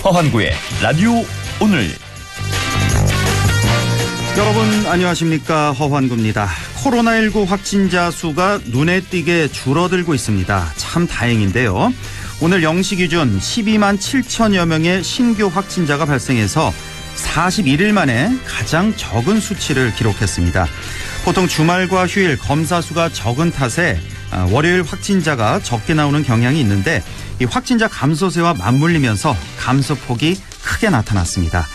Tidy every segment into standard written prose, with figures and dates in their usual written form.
허환구의 라디오 오늘. 여러분 안녕하십니까, 허환구입니다. 코로나19 확진자 수가 눈에 띄게 줄어들고 있습니다. 참 다행인데요. 오늘 0시 기준 12만 7천여 명의 신규 확진자가 발생해서 41일 만에 가장 적은 수치를 기록했습니다. 보통 주말과 휴일 검사 수가 적은 탓에 월요일 확진자가 적게 나오는 경향이 있는데, 이 확진자 감소세와 맞물리면서 감소폭이 크게 나타났습니다.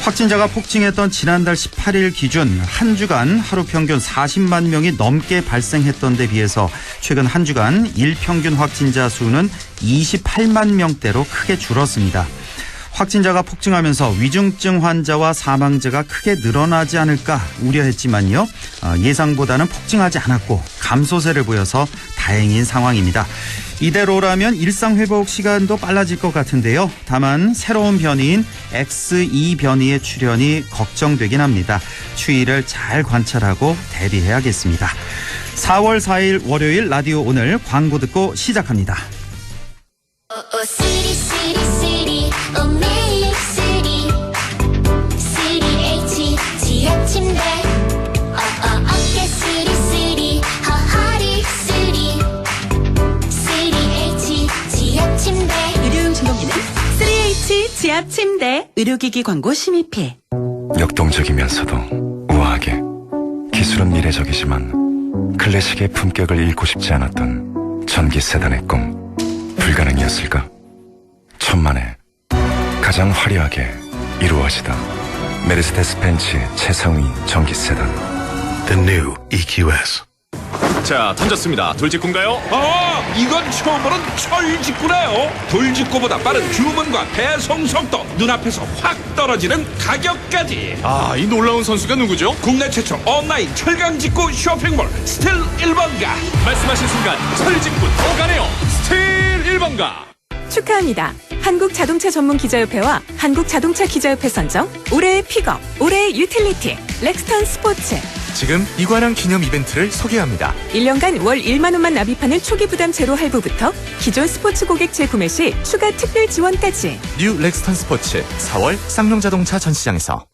확진자가 폭증했던 지난달 18일 기준 한 주간 하루 평균 40만 명이 넘게 발생했던 데 비해서 최근 한 주간 일평균 확진자 수는 28만 명대로 크게 줄었습니다. 확진자가 폭증하면서 위중증 환자와 사망자가 크게 늘어나지 않을까 우려했지만요, 예상보다는 폭증하지 않았고 감소세를 보여서 다행인 상황입니다. 이대로라면 일상 회복 시간도 빨라질 것 같은데요. 다만 새로운 변이인 X2 변이의 출현이 걱정되긴 합니다. 추이를 잘 관찰하고 대비해야겠습니다. 4월 4일 월요일 라디오 오늘 광고 듣고 시작합니다. 지압 침대 의료기기 광고 심의필. 역동적이면서도 우아하게, 기술은 미래적이지만 클래식의 품격을 잃고 싶지 않았던 전기 세단의 꿈, 불가능이었을까? 천만에 가장 화려하게 이루어지다. 메르세데스 벤츠 최상위 전기 세단 The new EQS. 자, 던졌습니다. 돌직구인가요? 이건 처음 보는 철직구네요. 돌직구보다 빠른 주문과 배송 속도, 눈앞에서 확 떨어지는 가격까지. 이 놀라운 선수가 누구죠? 국내 최초 온라인 철강직구 쇼핑몰 스틸 1번가. 말씀하신 순간 철직구 오가네요. 스틸 1번가. 축하합니다. 한국자동차 전문 기자협회와 한국자동차 기자협회 선정 올해의 픽업, 올해의 유틸리티 렉스턴 스포츠. 지금 이관왕 기념 이벤트를 소개합니다. 1년간 월 1만 원만 납입하는 초기 부담 제로 할부부터 기존 스포츠 고객 재구매 시 추가 특별 지원까지. 뉴 렉스턴 스포츠 4월 쌍용자동차 전시장에서.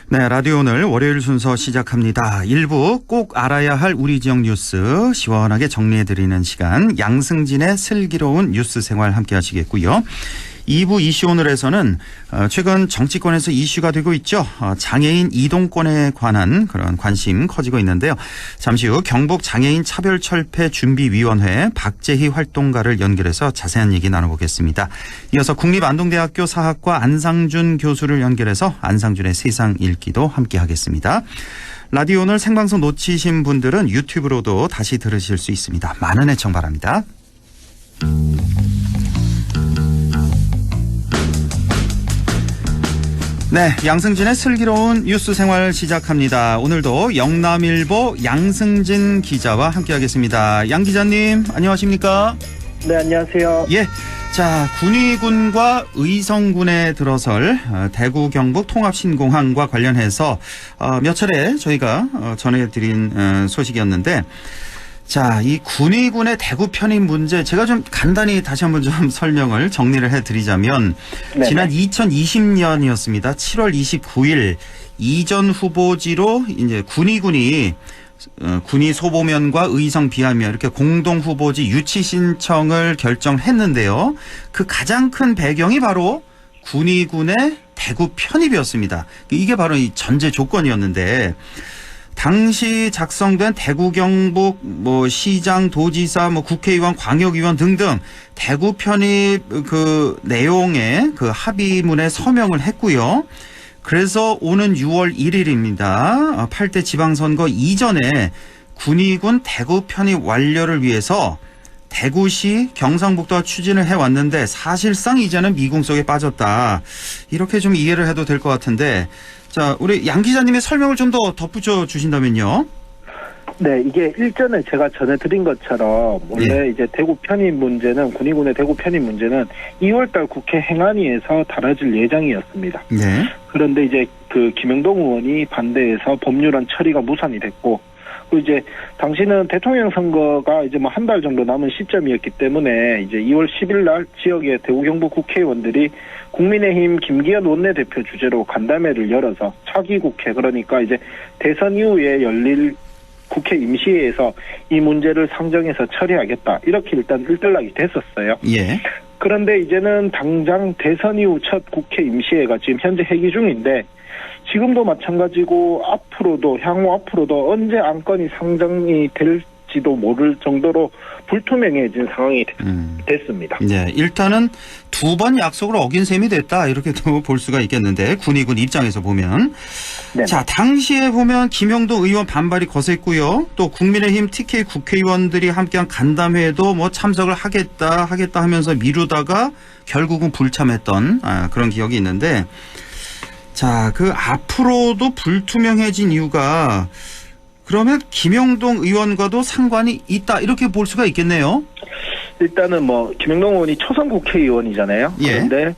네, 라디오 오늘 월요일 순서 시작합니다. 1부 꼭 알아야 할 우리 지역 뉴스 시원하게 정리해드리는 시간, 양승진의 슬기로운 뉴스 생활 함께 하시겠고요. 2부 이슈 오늘에서는 최근 정치권에서 이슈가 되고 있죠. 장애인 이동권에 관한 그런 관심 커지고 있는데요. 잠시 후 경북 장애인 차별철폐준비위원회 박재희 활동가를 연결해서 자세한 얘기 나눠보겠습니다. 이어서 국립안동대학교 사학과 안상준 교수를 연결해서 안상준의 세상 읽기도 함께 하겠습니다. 라디오 오늘 생방송 놓치신 분들은 유튜브로도 다시 들으실 수 있습니다. 많은 애청 바랍니다. 네, 양승진의 슬기로운 뉴스 생활 시작합니다. 오늘도 영남일보 양승진 기자와 함께하겠습니다. 양 기자님, 안녕하십니까? 네, 안녕하세요. 예, 자, 군위군과 의성군에 들어설 대구 경북 통합신공항과 관련해서 몇 차례 저희가 전해드린 소식이었는데, 자, 이 군위군의 대구 편입 문제, 제가 좀 간단히 다시 한번 좀 설명을 정리를 해드리자면, 네네. 지난 2020년이었습니다. 7월 29일 이전 후보지로 이제 군위군이 군위 소보면과 의성 비하면 이렇게 공동 후보지 유치 신청을 결정했는데요. 그 가장 큰 배경이 바로 군위군의 대구 편입이었습니다. 이게 바로 이 전제 조건이었는데, 당시 작성된 대구 경북 시장, 도지사, 국회의원, 광역의원 등등 대구 편입 그 내용의 그 합의문에 서명을 했고요. 그래서 오는 6월 1일입니다. 8대 지방선거 이전에 군위군 대구 편입 완료를 위해서 대구시 경상북도가 추진을 해왔는데, 사실상 이제는 미궁 속에 빠졌다, 이렇게 좀 이해를 해도 될 것 같은데, 자, 우리 양 기자님의 설명을 좀 더 덧붙여 주신다면요. 네, 이게 일전에 제가 전해드린 것처럼 원래 이제 대구 편입 문제는, 군위군의 대구 편입 문제는 2월달 국회 행안위에서 다뤄질 예정이었습니다. 네. 그런데 이제 그 김영동 의원이 반대해서 법률안 처리가 무산이 됐고, 그리고 이제 당시는 대통령 선거가 이제 뭐 한 달 정도 남은 시점이었기 때문에 이제 2월 10일 날 지역의 대구 경북 국회의원들이 국민의힘 김기현 원내대표 주재로 간담회를 열어서 차기 국회, 그러니까 이제 대선 이후에 열릴 국회 임시회에서 이 문제를 상정해서 처리하겠다, 이렇게 일단 일단락이 됐었어요. 예. 그런데 이제는 당장 대선 이후 첫 국회 임시회가 지금 현재 회기 중인데, 지금도 마찬가지고 향후 앞으로도 언제 안건이 상정이 될지도 모를 정도로 불투명해진 상황이 됐습니다. 네, 일단은 두 번 약속을 어긴 셈이 됐다, 이렇게도 볼 수가 있겠는데, 군의군 입장에서 보면. 네네. 자, 당시에 보면 김영동 의원 반발이 거셌고요. 또 국민의힘 TK 국회의원들이 함께한 간담회에도 뭐 참석을 하겠다 하면서 미루다가 결국은 불참했던 그런 기억이 있는데, 자, 그 앞으로도 불투명해진 이유가 그러면 김영동 의원과도 상관이 있다, 이렇게 볼 수가 있겠네요. 일단은 뭐 김영동 의원이 초선 국회의원이잖아요. 예. 그런데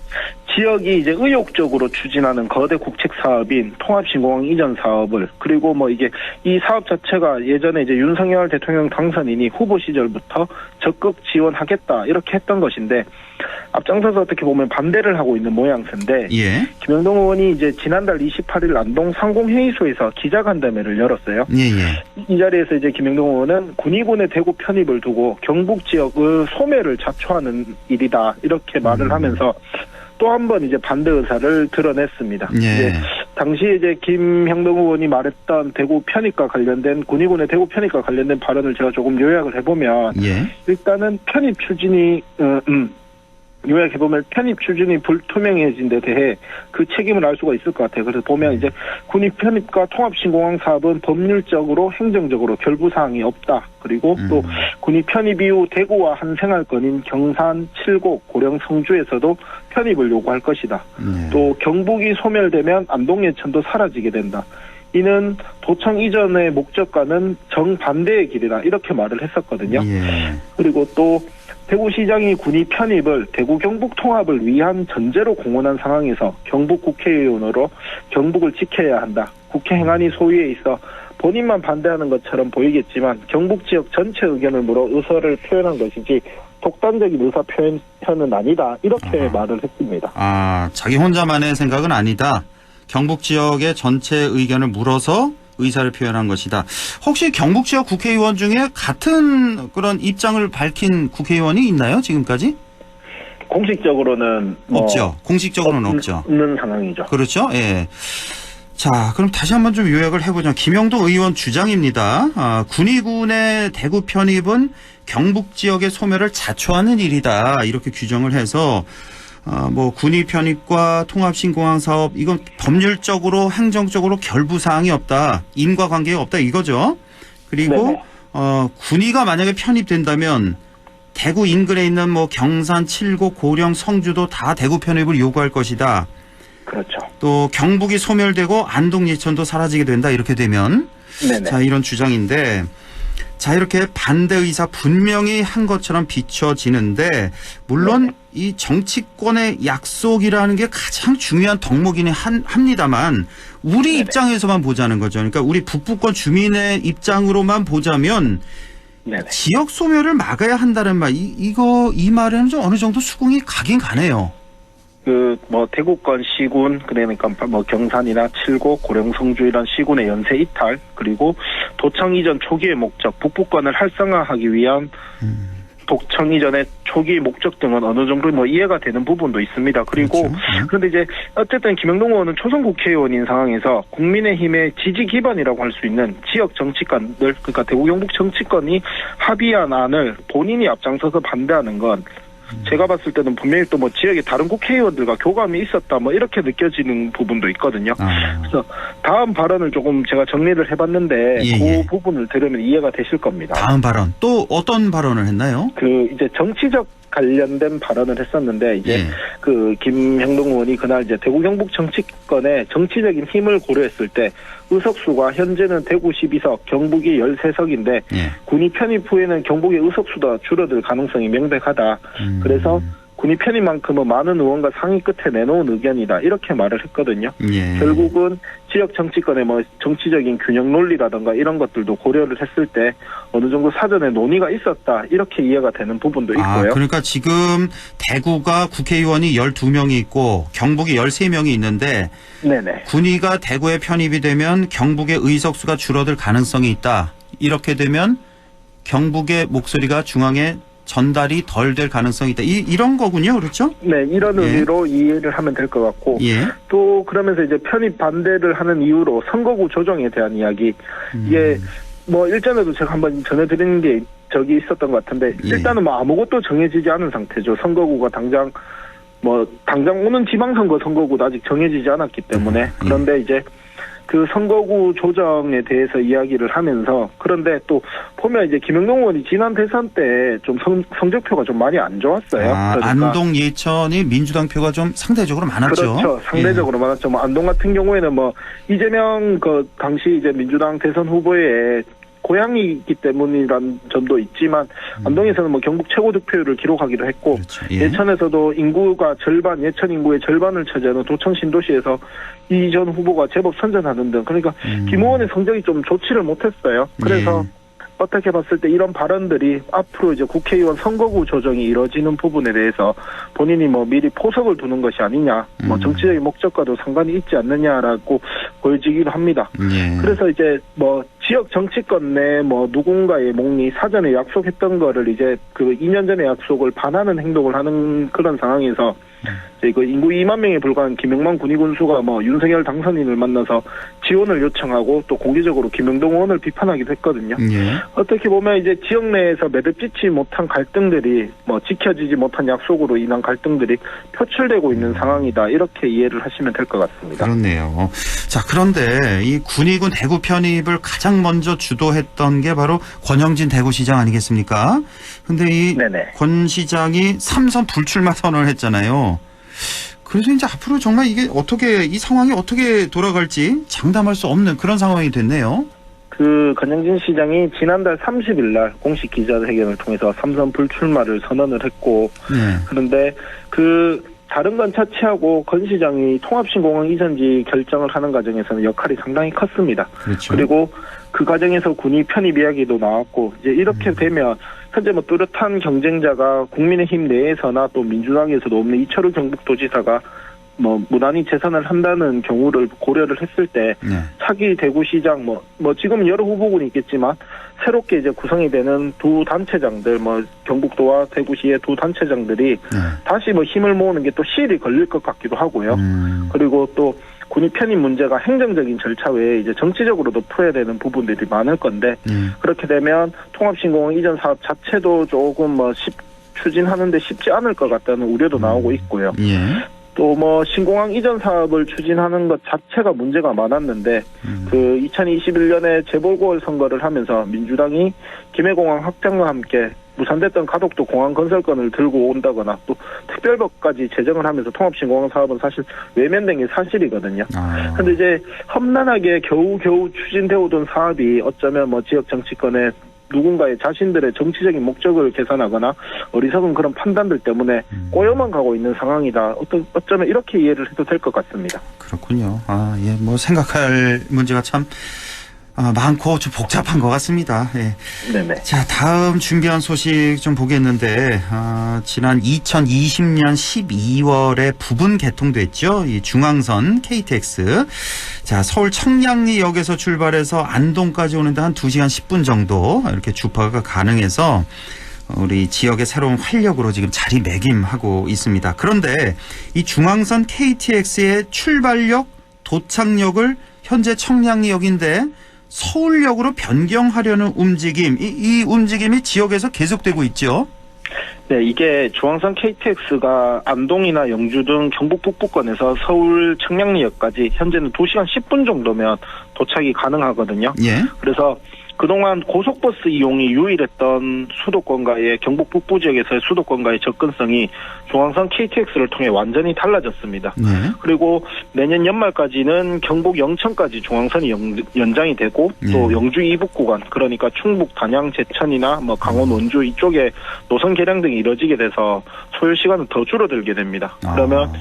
지역이 이제 의욕적으로 추진하는 거대 국책 사업인 통합신공항 이전 사업을, 그리고 뭐 이게 이 사업 자체가 예전에 이제 윤석열 대통령 당선인이 후보 시절부터 적극 지원하겠다, 이렇게 했던 것인데, 앞장서서 어떻게 보면 반대를 하고 있는 모양새인데, 예. 김영동 의원이 이제 지난달 28일 안동 상공회의소에서 기자간담회를 열었어요. 예. 이 자리에서 이제 김영동 의원은 군의군의 대구 편입을 두고 경북 지역의 소멸을 자초하는 일이다, 이렇게 말을 하면서 또 한 번 이제 반대 의사를 드러냈습니다. 예. 이제 당시 이제 김형동 의원이 말했던 대구 편입과 관련된, 군의군의 대구 편입과 관련된 발언을 제가 조금 요약을 해보면, 예. 일단은 편입 추진이 요약해보면 편입 추진이 불투명해진 데 대해 그 책임을 알 수가 있을 것 같아요. 그래서 보면 이제 군의 편입과 통합신공항 사업은 법률적으로 행정적으로 결부사항이 없다. 그리고 또 군의 편입 이후 대구와 한 생활권인 경산, 칠곡, 고령, 성주에서도 편입을 요구할 것이다. 또 경북이 소멸되면 안동 예천도 사라지게 된다. 이는 도청 이전의 목적과는 정반대의 길이다, 이렇게 말을 했었거든요. 예. 그리고 또 대구시장이 군의 편입을 대구 경북 통합을 위한 전제로 공언한 상황에서 경북 국회의원으로 경북을 지켜야 한다. 국회 행안위 소위에 있어 본인만 반대하는 것처럼 보이겠지만 경북 지역 전체 의견을 물어 의사를 표현한 것이지 독단적인 의사 표현은 아니다, 이렇게 말을 했습니다. 자기 혼자만의 생각은 아니다. 경북 지역의 전체 의견을 물어서 의사를 표현한 것이다. 혹시 경북 지역 국회의원 중에 같은 그런 입장을 밝힌 국회의원이 있나요, 지금까지? 공식적으로는 없죠. 공식적으로는 없죠. 없는 상황이죠. 그렇죠. 예. 자, 그럼 다시 한번 좀 요약을 해보죠. 김영동 의원 주장입니다. 군의군의 대구 편입은 경북 지역의 소멸을 자초하는 일이다, 이렇게 규정을 해서 뭐 군의 편입과 통합신공항 사업, 이건 법률적으로 행정적으로 결부사항이 없다, 인과관계가 없다, 이거죠. 그리고 군의가 만약에 편입된다면 대구 인근에 있는 뭐 경산, 칠곡, 고령, 성주도 다 대구 편입을 요구할 것이다. 그렇죠. 또 경북이 소멸되고 안동 예천도 사라지게 된다, 이렇게 되면. 네네. 자, 이런 주장인데, 자, 이렇게 반대 의사 분명히 한 것처럼 비춰지는데, 물론 이 정치권의 약속이라는 게 가장 중요한 덕목이긴 합니다만, 우리 입장에서만 보자는 거죠. 그러니까 우리 북부권 주민의 입장으로만 보자면 지역 소멸을 막아야 한다는 말, 이 말에는 좀 어느 정도 수긍이 가긴 가네요. 대구권 시군, 그러니까 뭐 경산이나 칠곡, 고령, 성주 이런 시군의 연쇄 이탈, 그리고 도청 이전 초기의 목적, 북부권을 활성화하기 위한 도청 이전의 초기 목적 등은 어느 정도 뭐 이해가 되는 부분도 있습니다. 그리고 그렇죠. 그런데 이제 어쨌든 김영동 의원은 초선 국회의원인 상황에서 국민의힘의 지지 기반이라고 할 수 있는 지역 정치권들, 그러니까 대구 경북 정치권이 합의한 안을 본인이 앞장서서 반대하는 건 제가 봤을 때는 분명히 또 뭐 지역의 다른 국회의원들과 교감이 있었다, 뭐 이렇게 느껴지는 부분도 있거든요. 그래서 다음 발언을 조금 제가 정리를 해봤는데 그 부분을 들으면 이해가 되실 겁니다. 다음 발언 또 어떤 발언을 했나요? 이제 정치적 관련된 발언을 했었는데, 이제 김형동 의원이 그날 이제 대구 경북 정치권의 정치적인 힘을 고려했을 때 의석수가 현재는 대구 12석, 경북이 13석인데 군이 편입 후에는 경북의 의석수가 줄어들 가능성이 명백하다. 그래서 군이 편입만큼은 많은 의원과 상의 끝에 내놓은 의견이다. 이렇게 말을 했거든요. 예. 결국은 지역 정치권의 뭐 정치적인 균형 논리라든가 이런 것들도 고려를 했을 때 어느 정도 사전에 논의가 있었다. 이렇게 이해가 되는 부분도 있고요. 그러니까 지금 대구가 국회의원이 12명이 있고 경북이 13명이 있는데 네네. 군위가 대구에 편입이 되면 경북의 의석수가 줄어들 가능성이 있다. 이렇게 되면 경북의 목소리가 중앙에 전달이 덜 될 가능성이 있다. 이런 거군요. 그렇죠? 네, 이런 예. 의미로 이해를 하면 될 것 같고 예. 또 그러면서 이제 편입 반대를 하는 이유로 선거구 조정에 대한 이야기. 이게 뭐 일전에도 제가 한번 전해드린 게 저기 있었던 것 같은데 예. 일단은 뭐 아무것도 정해지지 않은 상태죠. 선거구가 당장 오는 지방선거 선거구도 아직 정해지지 않았기 때문에 그런데 이제 그 선거구 조정에 대해서 이야기를 하면서 그런데 또 보면 이제 김영동 의원이 지난 대선 때 좀 성적표가 좀 많이 안 좋았어요. 그러니까 안동 예천이 민주당 표가 좀 상대적으로 많았죠. 그렇죠. 상대적으로 많았죠. 뭐 안동 같은 경우에는 뭐 이재명 그 당시 이제 민주당 대선 후보의 고향이기 때문이란 점도 있지만 안동에서는 뭐 경북 최고 득표율을 기록하기도 했고 그렇죠. 예. 예천에서도 인구가 절반 예천 인구의 절반을 차지하는 도청 신도시에서 이 전 후보가 제법 선전하는 등 그러니까 김 의원의 성적이 좀 좋지를 못했어요. 그래서 어떻게 봤을 때 이런 발언들이 앞으로 이제 국회의원 선거구 조정이 이뤄지는 부분에 대해서 본인이 뭐 미리 포석을 두는 것이 아니냐, 뭐 정치적인 목적과도 상관이 있지 않느냐라고 보여지기도 합니다. 예. 그래서 이제 뭐 지역 정치권 내 뭐 누군가의 목리 사전에 약속했던 거를 이제 그 2년 전에 약속을 반하는 행동을 하는 그런 상황에서 이제 그 인구 2만 명에 불과한 김영만 군의군수가 뭐 윤석열 당선인을 만나서 지원을 요청하고 또 공개적으로 김영동 의원을 비판하기도 했거든요. 예. 어떻게 보면 이제 지역 내에서 매듭짓지 못한 갈등들이 뭐 지켜지지 못한 약속으로 인한 갈등들이 표출되고 있는 상황이다. 이렇게 이해를 하시면 될 것 같습니다. 그렇네요. 자, 그런데 이 군의군 대구 편입을 가장 먼저 주도했던 게 바로 권영진 대구시장 아니겠습니까? 근데 이 네네. 권 시장이 3선 불출마 선언을 했잖아요. 그래서 이제 앞으로 정말 이게 이 상황이 어떻게 돌아갈지 장담할 수 없는 그런 상황이 됐네요. 그 권영진 시장이 지난달 30일 날 공식 기자회견을 통해서 3선 불출마를 선언을 했고 네. 그런데 그 다른 건 차치하고 권 시장이 통합신공항 이전지 결정을 하는 과정에서는 역할이 상당히 컸습니다. 그렇죠. 그리고 그 과정에서 군이 편입 이야기도 나왔고 이제 이렇게 되면 현재 뭐 뚜렷한 경쟁자가 국민의힘 내에서나 또 민주당에서도 없는 이철우 경북도지사가 뭐 무난히 재선을 한다는 경우를 고려를 했을 때 네. 차기 대구시장 뭐 지금 여러 후보군이 있겠지만 새롭게 이제 구성이 되는 두 단체장들 뭐 경북도와 대구시의 두 단체장들이 네. 다시 뭐 힘을 모으는 게 또 시일이 걸릴 것 같기도 하고요. 그리고 또 군이 편입 문제가 행정적인 절차 외에 이제 정치적으로도 풀어야 되는 부분들이 많을 건데 그렇게 되면 통합신공항 이전 사업 자체도 조금 추진하는데 쉽지 않을 것 같다는 우려도 나오고 있고요. 예. 또 뭐 신공항 이전 사업을 추진하는 것 자체가 문제가 많았는데 그 2021년에 재보궐선거를 하면서 민주당이 김해공항 확장과 함께 무산됐던 가덕도 공항 건설권을 들고 온다거나 또 특별법까지 제정을 하면서 통합신공항 사업은 사실 외면된 게 사실이거든요. 그런데 이제 험난하게 겨우겨우 추진되어 오던 사업이 어쩌면 뭐 지역 정치권에 누군가의 자신들의 정치적인 목적을 계산하거나 어리석은 그런 판단들 때문에 꼬여만 가고 있는 상황이다. 어쩌면 이렇게 이해를 해도 될 것 같습니다. 그렇군요. 예, 뭐 생각할 문제가 참 많고 좀 복잡한 것 같습니다. 예. 네네. 자, 다음 준비한 소식 좀 보겠는데, 지난 2020년 12월에 부분 개통됐죠. 이 중앙선 KTX. 자, 서울 청량리역에서 출발해서 안동까지 오는데 한 2시간 10분 정도 이렇게 주파가 가능해서 우리 지역의 새로운 활력으로 지금 자리매김하고 있습니다. 그런데 이 중앙선 KTX의 출발역, 도착역을 현재 청량리역인데 서울역으로 변경하려는 움직임, 이 움직임이 지역에서 계속되고 있죠. 네, 이게 중앙선 KTX가 안동이나 영주 등 경북 북부권에서 서울 청량리역까지 현재는 2시간 10분 정도면 도착이 가능하거든요. 예. 그래서 그동안 고속버스 이용이 유일했던 수도권과의 경북 북부 지역에서의 수도권과의 접근성이 중앙선 KTX를 통해 완전히 달라졌습니다. 네. 그리고 내년 연말까지는 경북 영천까지 중앙선이 연장이 되고 또 영주 이북 구간 그러니까 충북 단양 제천이나 뭐 강원 원주 이쪽에 노선 개량 등이 이뤄지게 돼서 소요 시간은 더 줄어들게 됩니다. 그러면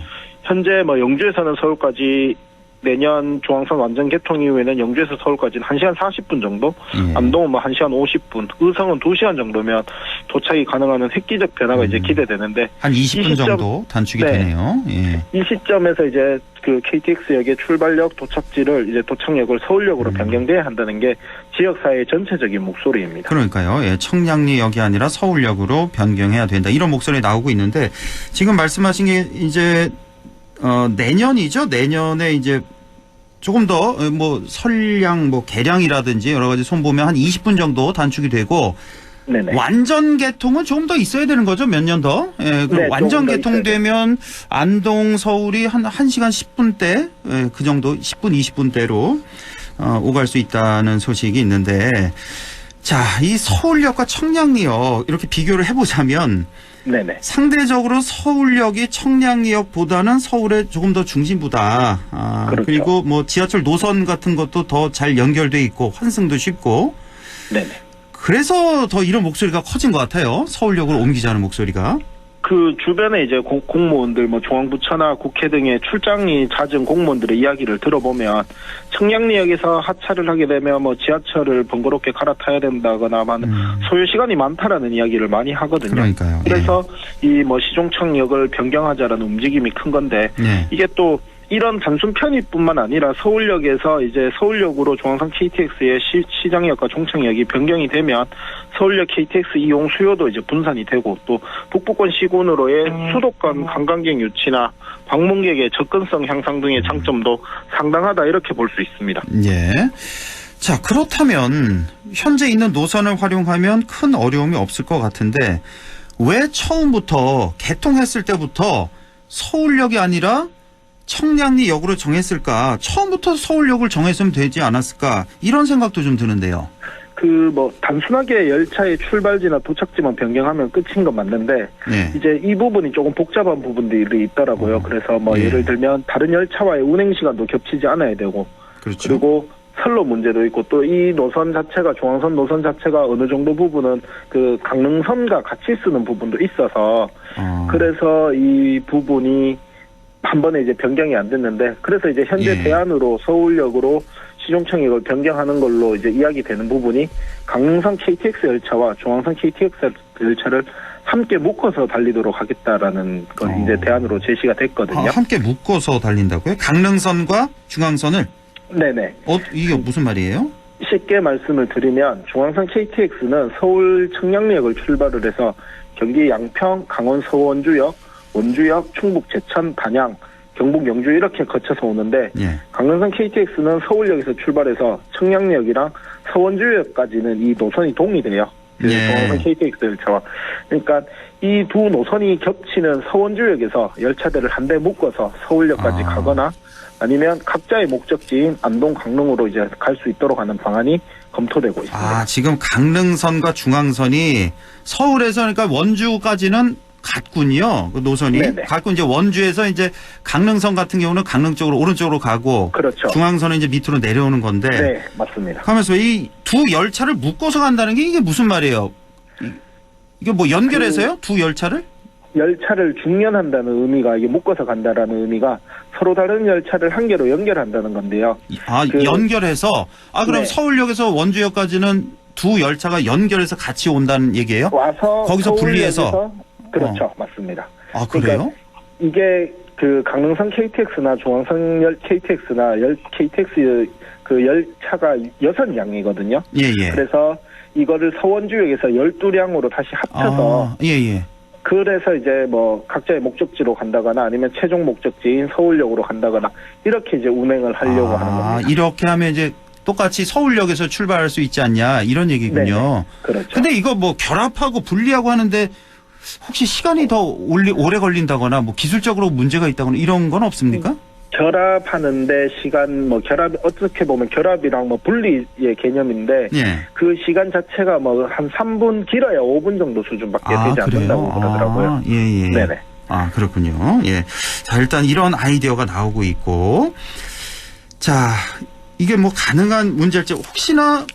현재 뭐 영주에서는 서울까지 내년 중앙선 완전 개통 이후에는 영주에서 서울까지는 1시간 40분 정도, 안동은 뭐 1시간 50분, 의성은 2시간 정도면 도착이 가능한 획기적 변화가 이제 기대되는데 한 20분 정도 단축이 되네요. 예. 이 시점에서 이제 그 KTX역의 출발역 도착지를 이제 도착역을 서울역으로 변경돼야 한다는 게 지역사회의 전체적인 목소리입니다. 그러니까요. 예, 청량리역이 아니라 서울역으로 변경해야 된다. 이런 목소리 나오고 있는데 지금 말씀하신 게 이제 내년이죠. 내년에 이제 조금 더 뭐 설량 뭐 개량이라든지 여러 가지 손보면 한 20분 정도 단축이 되고 네네. 완전 개통은 조금 더 있어야 되는 거죠. 몇 년 더. 예, 그럼 네, 완전 조금 더 개통되면 안동 서울이 한 1시간 10분대 예, 그 정도 10분 20분대로 오갈 수 있다는 소식이 있는데 자, 이 서울역과 청량리역 이렇게 비교를 해보자면 네네. 상대적으로 서울역이 청량리역보다는 서울에 조금 더 중심부다. 그렇죠. 그리고 뭐 지하철 노선 같은 것도 더 잘 연결돼 있고 환승도 쉽고. 네네. 그래서 더 이런 목소리가 커진 것 같아요. 서울역으로 옮기자는 목소리가. 그 주변에 이제 공무원들 뭐 중앙부처나 국회 등의 출장이 잦은 공무원들의 이야기를 들어보면 청량리역에서 하차를 하게 되면 뭐 지하철을 번거롭게 갈아타야 된다거나 하는 소요 시간이 많다라는 이야기를 많이 하거든요. 그러니까요. 그래서 이 뭐 시종청역을 변경하자라는 움직임이 큰 건데 이게 또 이런 단순 편의뿐만 아니라 서울역에서 이제 서울역으로 중앙선 KTX의 시장역과 종착역이 변경이 되면 서울역 KTX 이용 수요도 이제 분산이 되고 또 북부권 시군으로의 수도권 관광객 유치나 방문객의 접근성 향상 등의 장점도 상당하다 이렇게 볼 수 있습니다. 예. 자, 그렇다면 현재 있는 노선을 활용하면 큰 어려움이 없을 것 같은데 왜 처음부터 개통했을 때부터 서울역이 아니라 청량리역으로 정했을까? 처음부터 서울역을 정했으면 되지 않았을까? 이런 생각도 좀 드는데요. 그 뭐 단순하게 열차의 출발지나 도착지만 변경하면 끝인 건 맞는데 이제 이 부분이 조금 복잡한 부분들이 있더라고요. 그래서 뭐 예를 들면 다른 열차와의 운행 시간도 겹치지 않아야 되고 그렇죠. 그리고 선로 문제도 있고 또 이 노선 자체가 중앙선 노선 자체가 어느 정도 부분은 그 강릉선과 같이 쓰는 부분도 있어서 그래서 이 부분이 한 번에 이제 변경이 안 됐는데 그래서 이제 현재 대안으로 서울역으로 시종청역을 변경하는 걸로 이제 이야기되는 부분이 강릉선 KTX 열차와 중앙선 KTX 열차를 함께 묶어서 달리도록 하겠다라는 건 이제 대안으로 제시가 됐거든요. 함께 묶어서 달린다고요? 강릉선과 중앙선을? 네네. 이게 무슨 말이에요? 쉽게 말씀을 드리면 중앙선 KTX는 서울 청량리역을 출발을 해서 경기 양평, 강원 서원주역, 원주역, 충북 제천, 단양, 경북 영주 이렇게 거쳐서 오는데 강릉선 KTX는 서울역에서 출발해서 청량리역이랑 서원주역까지는 이 노선이 동일해요. 중앙선 KTX 열차와. 그러니까 이 두 노선이 겹치는 서원주역에서 열차들을 한 대 묶어서 서울역까지 가거나 아니면 각자의 목적지인 안동, 강릉으로 이제 갈 수 있도록 하는 방안이 검토되고 있습니다. 지금 강릉선과 중앙선이 서울에서 그러니까 원주까지는 같군요. 그 노선이. 같고 이제 원주에서 이제 강릉선 같은 경우는 강릉 쪽으로 오른쪽으로 가고 그렇죠. 중앙선은 이제 밑으로 내려오는 건데. 네, 맞습니다. 하면서 이 두 열차를 묶어서 간다는 게 이게 무슨 말이에요? 이게 뭐 연결해서요? 두 열차를? 열차를 중연한다는 의미가 이게 묶어서 간다라는 의미가 서로 다른 열차를 한 개로 연결한다는 건데요. 연결해서 그럼 서울역에서 원주역까지는 두 열차가 연결해서 같이 온다는 얘기예요? 와서 거기서 분리해서 그렇죠. 맞습니다. 그래요? 그러니까 이게 그 강릉선 KTX나 중앙선 KTX나 KTX 그 열차가 6량이거든요. 그래서 이거를 서원주역에서 12량으로 다시 합쳐서 그래서 이제 뭐 각자의 목적지로 간다거나 아니면 최종 목적지인 서울역으로 간다거나 이렇게 이제 운행을 하려고 하는 겁니다. 이렇게 하면 이제 똑같이 서울역에서 출발할 수 있지 않냐 이런 얘기군요. 네네. 그렇죠. 근데 이거 뭐 결합하고 분리하고 하는데 혹시 시간이 더 오래 걸린다거나 뭐 기술적으로 문제가 있다거나 이런 건 없습니까? 결합하는데 시간 결합 어떻게 보면 결합이랑 분리의 개념인데 예. 그 시간 자체가 한 3분 길어야 5분 정도 수준밖에 되지 않는다고 그러더라고요. 예. 네네. 아, 그렇군요. 예. 자, 일단 이런 아이디어가 나오고 있고, 자, 이게 가능한 문제일지 혹시나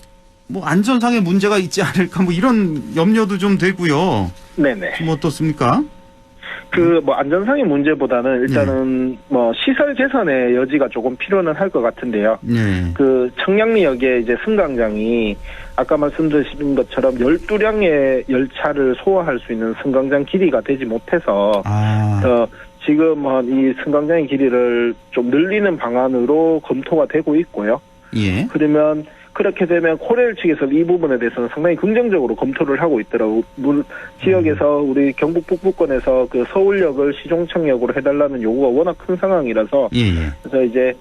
안전상의 문제가 있지 않을까 이런 염려도 좀 되고요. 네네. 좀 어떻습니까? 안전상의 문제보다는 일단은 시설 개선의 여지가 조금 필요는 할 것 같은데요. 네. 청량리역에 이제 승강장이 아까 말씀드린 것처럼 12량의 열차를 소화할 수 있는 승강장 길이가 되지 못해서 지금 이 승강장의 길이를 좀 늘리는 방안으로 검토가 되고 있고요. 예. 그러면 그렇게 되면 코레일 측에서 이 부분에 대해서는 상당히 긍정적으로 검토를 하고 있더라고요. 지역에서 우리 경북 북부권에서 서울역을 시종청역으로 해달라는 요구가 워낙 큰 상황이라서 그래서 이제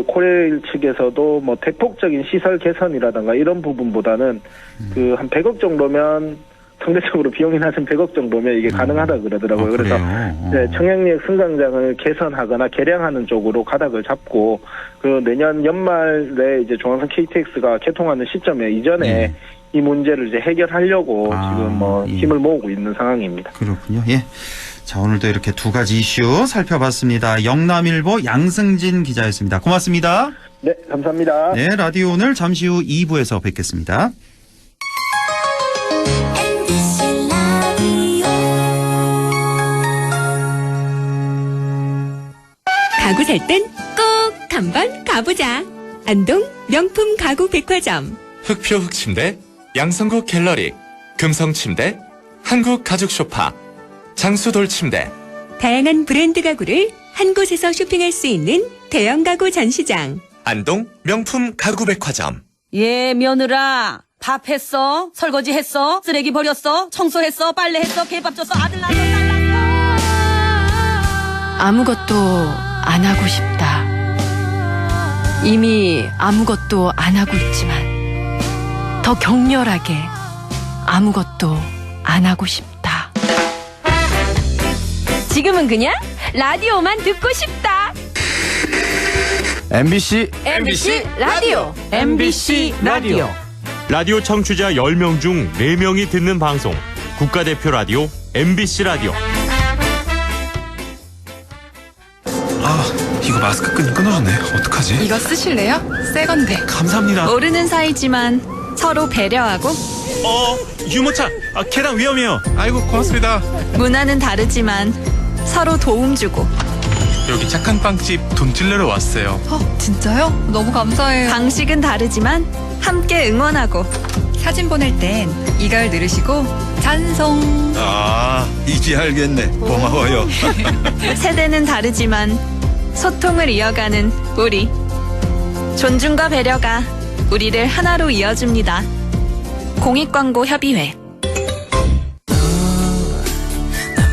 코레일 측에서도 대폭적인 시설 개선이라든가 이런 부분보다는 한 100억 정도면 상대적으로 비용이 낮은 100억 정도면 이게 가능하다 그러더라고요. 그래서 청량리역 승강장을 개선하거나 개량하는 쪽으로 가닥을 잡고 내년 연말에 이제 중앙선 KTX가 개통하는 시점에 이전에 이 문제를 이제 해결하려고 지금 힘을 모으고 있는 상황입니다. 그렇군요. 예. 자, 오늘도 이렇게 두 가지 이슈 살펴봤습니다. 영남일보 양승진 기자였습니다. 고맙습니다. 네, 감사합니다. 네, 라디오 오늘 잠시 후 2부에서 뵙겠습니다. 가구 살 땐 꼭 한번 가보자. 안동 명품 가구 백화점. 흑표 흑침대, 양성국 갤러리, 금성침대, 한국 가죽 소파, 장수돌 침대. 다양한 브랜드 가구를 한 곳에서 쇼핑할 수 있는 대형 가구 전시장. 안동 명품 가구 백화점. 예, 며느라. 밥 했어? 설거지 했어? 쓰레기 버렸어? 청소했어? 빨래했어? 개밥 줬어? 아들 낳았어? 딸 낳았어? 아무것도 안 하고 싶다. 이미 아무것도 안 하고 있지만 더 격렬하게 아무것도 안 하고 싶다. 지금은 그냥 라디오만 듣고 싶다. MBC 라디오. MBC 라디오. 라디오 청취자 10명 중 4명이 듣는 방송. 국가대표 라디오 MBC 라디오. 이거 마스크 끈이 끊어졌네. 어떡하지? 이거 쓰실래요? 새 건데. 감사합니다. 모르는 사이지만 서로 배려하고 유모차. 계단 위험해요. 아이고 고맙습니다. 문화는 다르지만 서로 도움 주고 여기 착한 빵집 돈 찔러러 왔어요. 진짜요? 너무 감사해요. 방식은 다르지만 함께 응원하고 사진 보낼 땐 이걸 누르시고 찬송. 이제 알겠네. 고마워요. 세대는 다르지만 소통을 이어가는 우리. 존중과 배려가 우리를 하나로 이어줍니다. 공익광고협의회.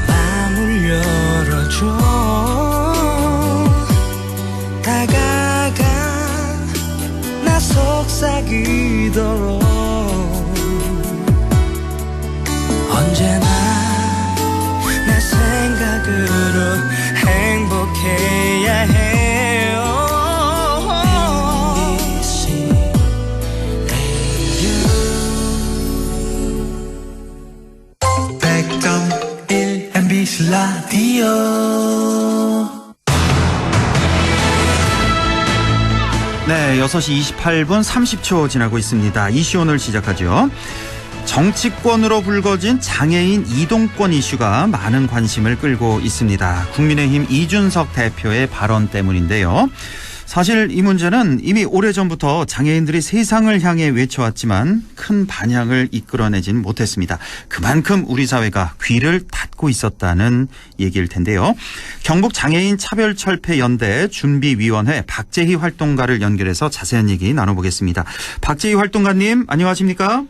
마음을 열어줘. 다가가 나 속삭이도록 언제나 내 생각으로 행복해야 해요. MBC 라디오. 네, 6시 28분 30초 지나고 있습니다. 이슈 오늘 시작하죠. 정치권으로 불거진 장애인 이동권 이슈가 많은 관심을 끌고 있습니다. 국민의힘 이준석 대표의 발언 때문인데요. 사실 이 문제는 이미 오래전부터 장애인들이 세상을 향해 외쳐왔지만 큰 반향을 이끌어내진 못했습니다. 그만큼 우리 사회가 귀를 닫고 있었다는 얘기일 텐데요. 경북 장애인 차별철폐연대 준비위원회 박재희 활동가를 연결해서 자세한 얘기 나눠보겠습니다. 박재희 활동가님 안녕하십니까?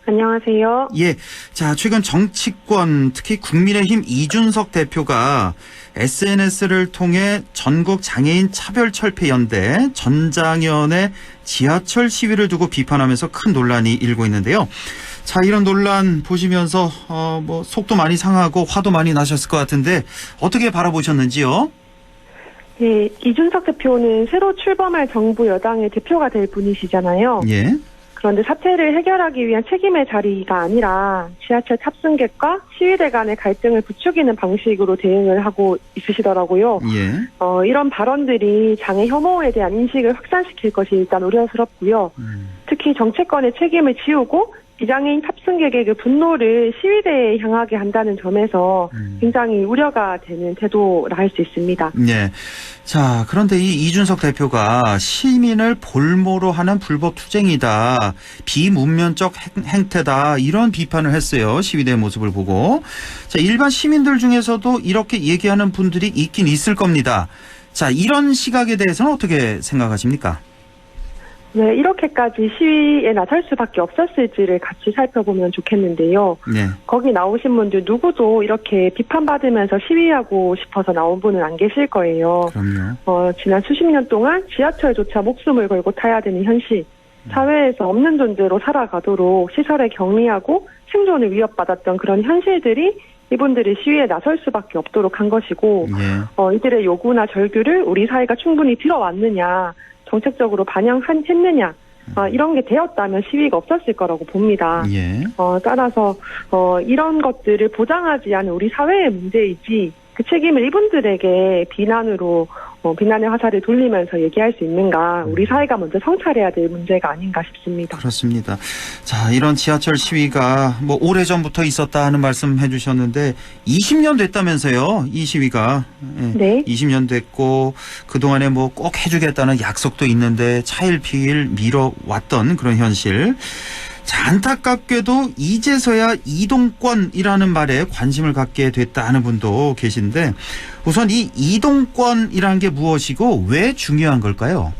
안녕하세요. 예. 자, 최근 정치권, 특히 국민의힘 이준석 대표가 SNS를 통해 전국 장애인 차별철폐연대 전장현의 지하철 시위를 두고 비판하면서 큰 논란이 일고 있는데요. 자, 이런 논란 보시면서 속도 많이 상하고 화도 많이 나셨을 것 같은데 어떻게 바라보셨는지요? 네, 이준석 대표는 새로 출범할 정부 여당의 대표가 될 분이시잖아요. 예. 그런데 사태를 해결하기 위한 책임의 자리가 아니라 지하철 탑승객과 시위대 간의 갈등을 부추기는 방식으로 대응을 하고 있으시더라고요. 예. 이런 발언들이 장애 혐오에 대한 인식을 확산시킬 것이 일단 우려스럽고요. 특히 정치권의 책임을 지우고 비장애인 탑승객의 그 분노를 시위대에 향하게 한다는 점에서 굉장히 우려가 되는 태도라 할 수 있습니다. 네. 자, 그런데 이 이준석 대표가 시민을 볼모로 하는 불법 투쟁이다, 비문면적 행태다, 이런 비판을 했어요. 시위대 모습을 보고. 자, 일반 시민들 중에서도 이렇게 얘기하는 분들이 있긴 있을 겁니다. 자, 이런 시각에 대해서는 어떻게 생각하십니까? 네, 이렇게까지 시위에 나설 수밖에 없었을지를 같이 살펴보면 좋겠는데요. 네. 거기 나오신 분들 누구도 이렇게 비판받으면서 시위하고 싶어서 나온 분은 안 계실 거예요. 그럼요. 지난 수십 년 동안 지하철조차 목숨을 걸고 타야 되는 현실, 사회에서 없는 존재로 살아가도록 시설에 격리하고 생존을 위협받았던 그런 현실들이 이분들이 시위에 나설 수밖에 없도록 한 것이고, 이들의 요구나 절규를 우리 사회가 충분히 들어왔느냐, 정책적으로 반영했느냐, 이런 게 되었다면 시위가 없었을 거라고 봅니다. 예. 따라서 이런 것들을 보장하지 않은 우리 사회의 문제이지 그 책임을 이분들에게 비난의 화살을 돌리면서 얘기할 수 있는가, 우리 사회가 먼저 성찰해야 될 문제가 아닌가 싶습니다. 그렇습니다. 자, 이런 지하철 시위가 뭐 오래전부터 있었다 하는 말씀 해주셨는데 20년 됐다면서요, 이 시위가. 네. 20년 됐고 그동안에 뭐 꼭 해주겠다는 약속도 있는데 차일피일 미뤄왔던 그런 현실. 자, 안타깝게도 이제서야 이동권이라는 말에 관심을 갖게 됐다 하는 분도 계신데, 우선 이 이동권이라는 게 무엇이고 왜 중요한 걸까요?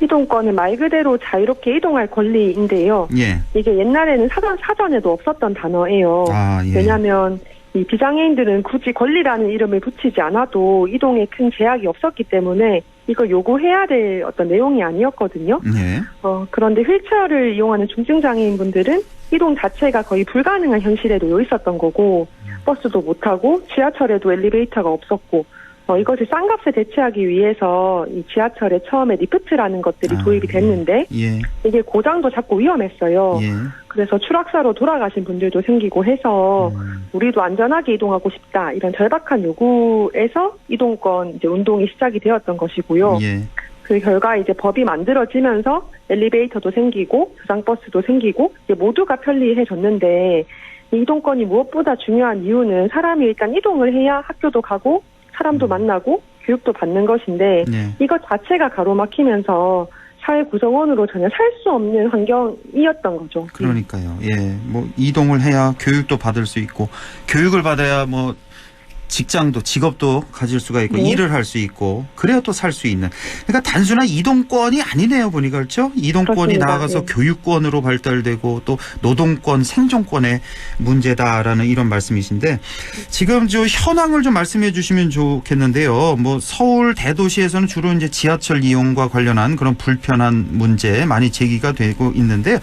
이동권은 말 그대로 자유롭게 이동할 권리인데요. 예. 이게 옛날에는 사전에도 없었던 단어예요. 예. 왜냐하면 이 비장애인들은 굳이 권리라는 이름을 붙이지 않아도 이동에 큰 제약이 없었기 때문에 이걸 요구해야 될 어떤 내용이 아니었거든요. 네. 그런데 휠체어를 이용하는 중증장애인분들은 이동 자체가 거의 불가능한 현실에 놓여 있었던 거고, 버스도 못 타고 지하철에도 엘리베이터가 없었고, 이것을 싼 값에 대체하기 위해서 이 지하철에 처음에 리프트라는 것들이 도입이 됐는데, 예. 이게 고장도 자꾸 위험했어요. 예. 그래서 추락사로 돌아가신 분들도 생기고 해서 우리도 안전하게 이동하고 싶다, 이런 절박한 요구에서 이동권 이제 운동이 시작이 되었던 것이고요. 예. 그 결과 이제 법이 만들어지면서 엘리베이터도 생기고 저장버스도 생기고 이제 모두가 편리해졌는데, 이동권이 무엇보다 중요한 이유는 사람이 일단 이동을 해야 학교도 가고 사람도 만나고 교육도 받는 것인데, 이것 자체가 가로막히면서 사회 구성원으로 전혀 살 수 없는 환경이었던 거죠. 그러니까요. 예. 뭐 이동을 해야 교육도 받을 수 있고, 교육을 받아야 뭐 직업도 가질 수가 있고, 일을 할 수 있고, 그래야 또 살 수 있는. 그러니까 단순한 이동권이 아니네요, 보니까. 그렇죠? 이동권이 그렇습니다. 나아가서 교육권으로 발달되고 또 노동권, 생존권의 문제다라는 이런 말씀이신데, 지금 저 현황을 좀 말씀해 주시면 좋겠는데요. 뭐 서울 대도시에서는 주로 이제 지하철 이용과 관련한 그런 불편한 문제 많이 제기가 되고 있는데,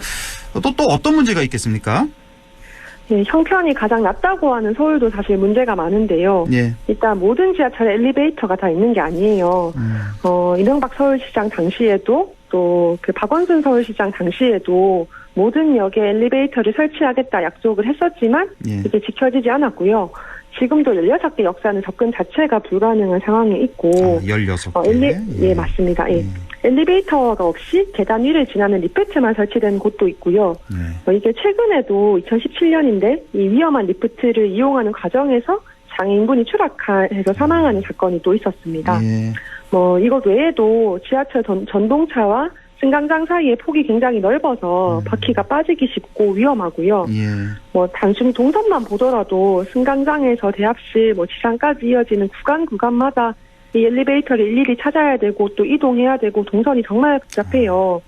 또 어떤 문제가 있겠습니까? 네, 형편이 가장 낮다고 하는 서울도 사실 문제가 많은데요. 예. 일단 모든 지하철에 엘리베이터가 다 있는 게 아니에요. 이명박 서울시장 당시에도 또 그 박원순 서울시장 당시에도 모든 역에 엘리베이터를 설치하겠다 약속을 했었지만 이게 지켜지지 않았고요. 지금도 16개 역사는 접근 자체가 불가능한 상황에 있고. 16개? 예, 맞습니다. 예. 엘리베이터가 없이 계단 위를 지나는 리프트만 설치된 곳도 있고요. 이게 최근에도 2017년인데 이 위험한 리프트를 이용하는 과정에서 장애인분이 추락해서 사망하는 사건이 또 있었습니다. 이것 외에도 지하철 전동차와 승강장 사이의 폭이 굉장히 넓어서 바퀴가 빠지기 쉽고 위험하고요. 단순히 동선만 보더라도 승강장에서 대합실, 지상까지 이어지는 구간마다 이 엘리베이터를 일일이 찾아야 되고 또 이동해야 되고 동선이 정말 복잡해요.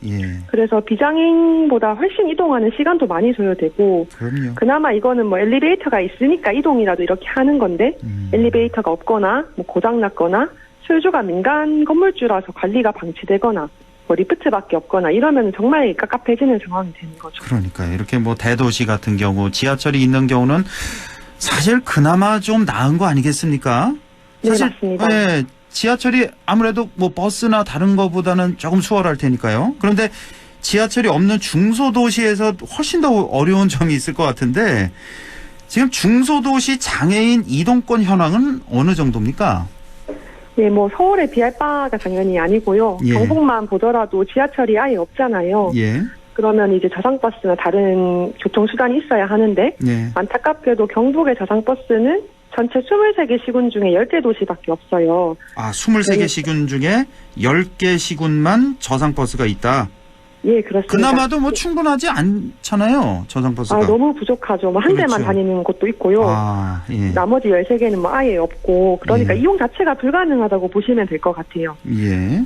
그래서 비장애인보다 훨씬 이동하는 시간도 많이 소요되고, 그나마 이거는 엘리베이터가 있으니까 이동이라도 이렇게 하는 건데, 엘리베이터가 없거나 고장났거나 소유주가 민간 건물주라서 관리가 방치되거나 리프트밖에 없거나 이러면 정말 깝깝해지는 상황이 되는 거죠. 그러니까요. 이렇게 대도시 같은 경우 지하철이 있는 경우는 사실 그나마 좀 나은 거 아니겠습니까? 네, 사실, 맞습니다. 지하철이 아무래도 뭐 버스나 다른 거보다는 조금 수월할 테니까요. 그런데 지하철이 없는 중소도시에서 훨씬 더 어려운 점이 있을 것 같은데 지금 중소도시 장애인 이동권 현황은 어느 정도입니까? 예, 뭐 서울에 비할 바가 당연히 아니고요. 예. 경북만 보더라도 지하철이 아예 없잖아요. 예. 그러면 이제 저상버스나 다른 교통수단이 있어야 하는데 예. 안타깝게도 경북의 저상버스는 전체 23개 시군 중에 10개 도시밖에 없어요. 아, 23개 시군 중에 10개 시군만 저상버스가 있다. 예, 그렇습니다. 그나마도 뭐 충분하지 않잖아요. 저상버스가. 아, 너무 부족하죠. 뭐 한 그렇죠. 대만 다니는 곳도 있고요. 아, 예. 나머지 13개는 뭐 아예 없고 그러니까 예. 이용 자체가 불가능하다고 보시면 될 것 같아요. 예.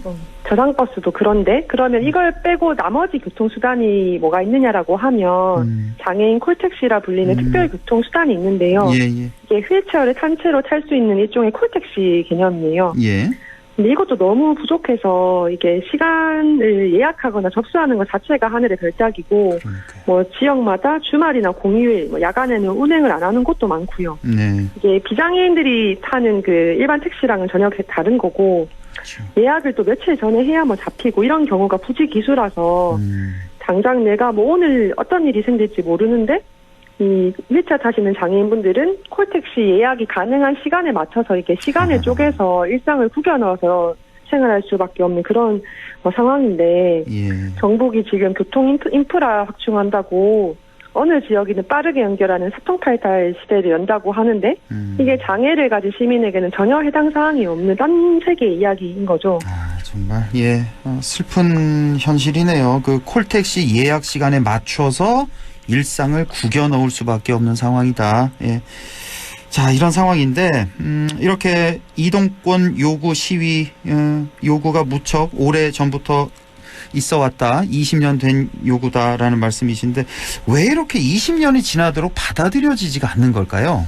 저상버스도 그런데 그러면 이걸 빼고 나머지 교통수단이 뭐가 있느냐라고 하면 장애인 콜택시라 불리는 특별교통수단이 있는데요. 예, 예. 이게 휠체어를 단체로 탈 수 있는 일종의 콜택시 개념이에요. 예. 근데 이것도 너무 부족해서 이게 시간을 예약하거나 접수하는 것 자체가 하늘의 별따기고 뭐 지역마다 주말이나 공휴일, 뭐 야간에는 운행을 안 하는 곳도 많고요. 네. 이게 비장애인들이 타는 그 일반 택시랑은 전혀 다른 거고 그렇죠. 예약을 또 며칠 전에 해야 뭐 잡히고 이런 경우가 부지기수라서 당장 내가 뭐 오늘 어떤 일이 생길지 모르는데 이 휠체어 타시는 장애인분들은 콜택시 예약이 가능한 시간에 맞춰서 이렇게 시간을 쪼개서 일상을 구겨 넣어서 생활할 수밖에 없는 그런 상황인데 예. 정부가 지금 교통 인프라 확충한다고 어느 지역이든 빠르게 연결하는 사통팔달 시대를 연다고 하는데 이게 장애를 가진 시민에게는 전혀 해당 사항이 없는 딴 세계의 이야기인 거죠. 아, 정말 예 슬픈 현실이네요. 그 콜택시 예약 시간에 맞춰서 일상을 구겨 넣을 수밖에 없는 상황이다. 예. 자, 이런 상황인데 이렇게 이동권 요구 시위 요구가 무척 오래 전부터 있어 왔다. 20년 된 요구다라는 말씀이신데 왜 이렇게 20년이 지나도록 받아들여지지가 않는 걸까요?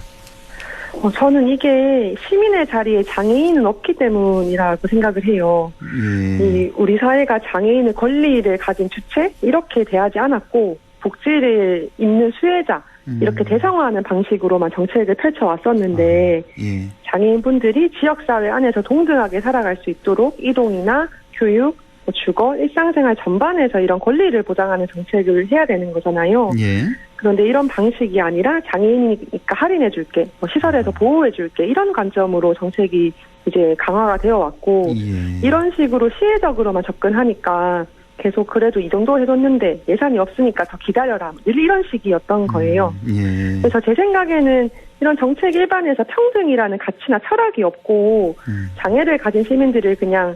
저는 이게 시민의 자리에 장애인은 없기 때문이라고 생각을 해요. 예. 우리 사회가 장애인의 권리를 가진 주체 이렇게 대하지 않았고 복지를 입는 수혜자 이렇게 대상화하는 방식으로만 정책을 펼쳐왔었는데 예. 장애인분들이 지역사회 안에서 동등하게 살아갈 수 있도록 이동이나 교육, 주거, 일상생활 전반에서 이런 권리를 보장하는 정책을 해야 되는 거잖아요. 예. 그런데 이런 방식이 아니라 장애인이니까 할인해줄게, 시설에서 보호해줄게 이런 관점으로 정책이 이제 강화가 되어 왔고 예. 이런 식으로 시혜적으로만 접근하니까 계속 그래도 이 정도 해뒀는데 예산이 없으니까 더 기다려라 이런 식이었던 거예요. 예. 그래서 제 생각에는 이런 정책 일반에서 평등이라는 가치나 철학이 없고 장애를 가진 시민들을 그냥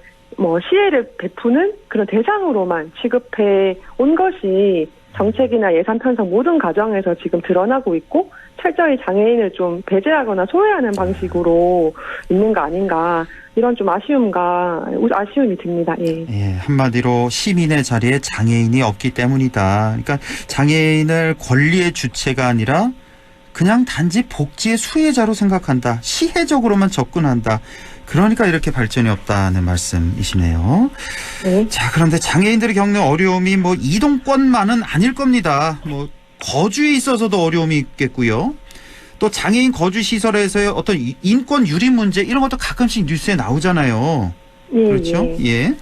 시혜를 베푸는 그런 대상으로만 취급해 온 것이 정책이나 예산 편성 모든 과정에서 지금 드러나고 있고 철저히 장애인을 좀 배제하거나 소외하는 방식으로 있는 거 아닌가 이런 좀 아쉬움이 듭니다. 예. 예, 한마디로 시민의 자리에 장애인이 없기 때문이다. 그러니까 장애인을 권리의 주체가 아니라 그냥 단지 복지의 수혜자로 생각한다. 시혜적으로만 접근한다. 그러니까 이렇게 발전이 없다는 말씀이시네요. 네. 자, 그런데 장애인들이 겪는 어려움이 이동권만은 아닐 겁니다. 거주에 있어서도 어려움이 있겠고요. 또 장애인 거주 시설에서의 어떤 인권 유린 문제 이런 것도 가끔씩 뉴스에 나오잖아요. 예, 그렇죠? 예.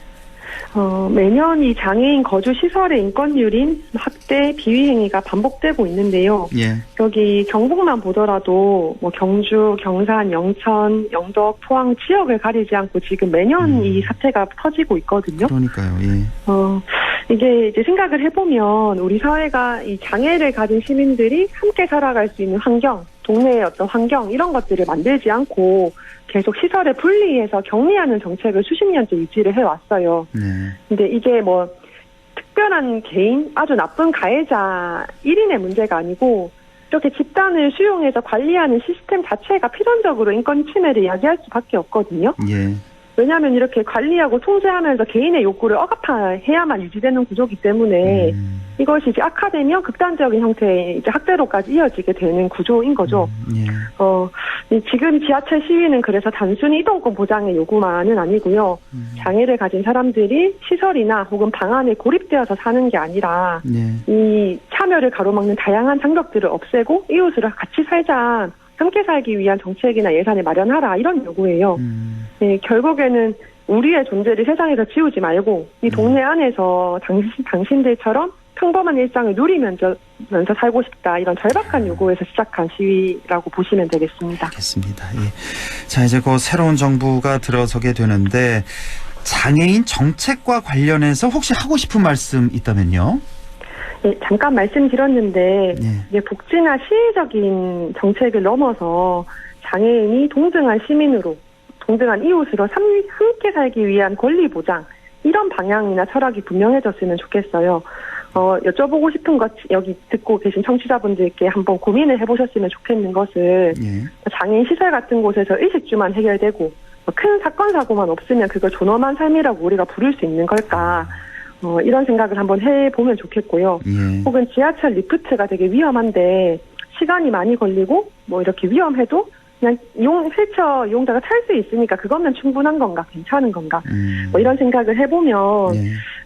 매년 이 장애인 거주 시설의 인권 유린, 학대, 비위 행위가 반복되고 있는데요. 예. 여기 경북만 보더라도 경주, 경산, 영천, 영덕, 포항 지역을 가리지 않고 지금 매년 이 사태가 터지고 있거든요. 그러니까요. 예. 이게 이제 생각을 해보면 우리 사회가 이 장애를 가진 시민들이 함께 살아갈 수 있는 환경, 동네의 어떤 환경 이런 것들을 만들지 않고 계속 시설에 분리해서 격리하는 정책을 수십 년째 유지를 해왔어요. 네. 근데 이게 특별한 개인, 아주 나쁜 가해자 1인의 문제가 아니고 이렇게 집단을 수용해서 관리하는 시스템 자체가 필연적으로 인권 침해를 야기할 수밖에 없거든요. 예. 왜냐하면 이렇게 관리하고 통제하면서 개인의 욕구를 억압해야만 유지되는 구조이기 때문에 이것이 이제 악화되면 극단적인 형태의 이제 학대로까지 이어지게 되는 구조인 거죠. 예. 지금 지하철 시위는 그래서 단순히 이동권 보장의 요구만은 아니고요. 장애를 가진 사람들이 시설이나 혹은 방 안에 고립되어서 사는 게 아니라 이 참여를 가로막는 다양한 장벽들을 없애고 이웃으로 같이 살자 함께 살기 위한 정책이나 예산을 마련하라 이런 요구예요. 네, 결국에는 우리의 존재를 세상에서 지우지 말고 이 동네 안에서 당신들처럼 평범한 일상을 누리면서 살고 싶다 이런 절박한 요구에서 시작한 시위라고 보시면 되겠습니다. 알겠습니다. 예. 자, 이제 그 새로운 정부가 들어서게 되는데 장애인 정책과 관련해서 혹시 하고 싶은 말씀 있다면요? 네, 잠깐 말씀드렸는데 예. 이제 복지나 시의적인 정책을 넘어서 장애인이 동등한 시민으로 동등한 이웃으로 함께 살기 위한 권리 보장 이런 방향이나 철학이 분명해졌으면 좋겠어요. 여쭤보고 싶은 것 여기 듣고 계신 청취자분들께 한번 고민을 해보셨으면 좋겠는 것은 장애인 시설 같은 곳에서 일식주만 해결되고 큰 사건 사고만 없으면 그걸 존엄한 삶이라고 우리가 부를 수 있는 걸까? 이런 생각을 한번 해보면 좋겠고요. 혹은 지하철 리프트가 되게 위험한데 시간이 많이 걸리고 뭐 이렇게 위험해도 그냥 휠체어 이용자가 탈 수 있으니까 그거면 충분한 건가, 괜찮은 건가, 뭐 이런 생각을 해보면